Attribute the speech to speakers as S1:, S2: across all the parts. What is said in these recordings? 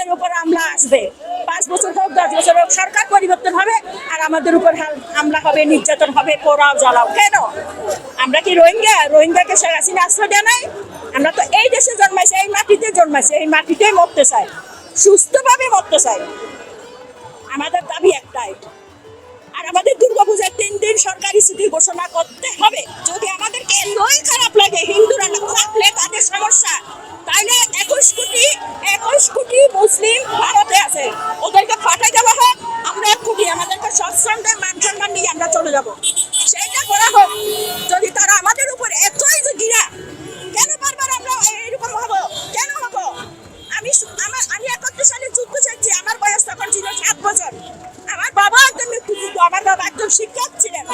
S1: হিন্দুদের উপর হামলা আসবে। 5 বছর হোক 10 বছর হোক সরকার পরিবর্তন হবে আর আমাদের উপর হামলা হবে, নির্যাতন হবে, পোড়াও জ্বালাও। কেন? আমরা কি রোহিঙ্গাকে শেখ হাসিনা আশ্রয় দেয় নাই? আমরা তো এই দেশে জন্মাইছি, এই মাটিতে জন্মাইছি, এই মাটিতেই মরতে চাই, সুস্থভাবে মরতে চাই। আমাদের দাবি একটাই, আর আমাদের দুর্গাপূজার 3 দিন সরকারি ছুটি ঘোষণা করতে হবে। যদি আমাদেরকে এতই খারাপ লাগে হিন্দুরা না থাকলে তাদের সমস্যা, তাইলে 21 কোটি মুসলিম ভারতে আছে, ওদেরকে পাঠাই দেওয়া হোক। আমরা 1 কোটি আমাদেরকে সৎসঙ্গে মান সম্মান নিয়ে আমরা চলে যাব, সেইটা করা হোক। যদি তারা আমাদের উপর এতই যে গিরা, কেন বারবার আমরা এরকম হবো? কেন হবো? আমি 71 সালে যুদ্ধ চাইছি, আমার বয়স তখন ছিল 7 বছর। আমার বাবা একজন মুক্তিযুদ্ধ, আমার বাবা একজন শিক্ষক ছিলেন।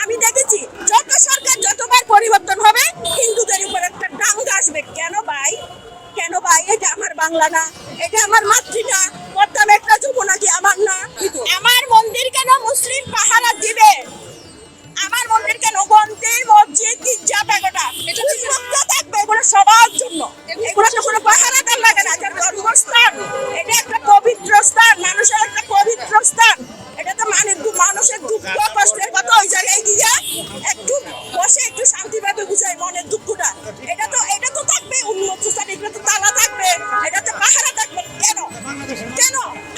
S1: আমি দেখেছি যত সরকার যতবার পরিবর্তন হবে হিন্দুদের উপর একটা দাঙ্গা আসবে। কেন ভাই? কেন ভাই? এটা আমার বাংলা না, এটা আমার মাতৃ না, পদ্মা মেঘনা যমুনা কি আমার না? আমার মন্দির কেন মুসলিম পাহারা দিবে? আমার মন্দির কেন? মন্দির, মসজিদ, গির্জা, বেগোটা এটা উন্মুক্ত থাকবে, এগুলো সবার জন্য। এগুলো তো কোনো পাহারাদার লাগে না, এটা ধর্মস্থান, এটা একটা পবিত্র স্থান, মানুষের একটা পবিত্র স্থান। এটা তো মানুষের দুঃখ কষ্টের কথা ওই জায়গায় গিয়ে একটু বসে একটু শান্তি পাবে, বুঝায় মনের দুঃখটা। এটা তো থাকবে উন্মুক্ত স্থান, এগুলো তো তালা থাকবে, এটাতে পাহারা থাকবে। কেন? কেন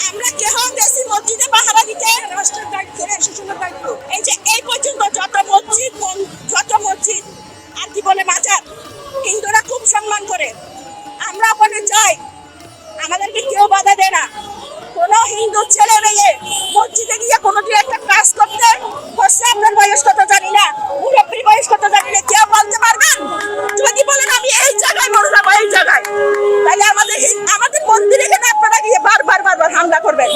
S1: আমরা কেহ দেশি মসজিদে পাহারা দিতে? রাষ্ট্রের দায়িত্ব, শাসনের দায়িত্ব। এই যে এই পর্যন্ত যত মসজিদ আর কি বলে মাজার, হিন্দুরা খুব সম্মান করে, আমরা ওখানে যাই, আমাদেরকে কেউ বাধা দেয় না। কোন হিন্দু ছেলে মেয়ে মসজিদে গিয়ে কোনোদিন একটা কাজ করতে বসে, আপনার বয়স কত জানি না, মুরব্বীর বয়স কত জানি না, কেউ বলতে পারবেন? যদি বলেন আমি এই জায়গায় মরে যাবো, এই জায়গায়, তাহলে আমাদের মন্দিরে কেন আপনারা গিয়ে বারবার হামলা করবেন?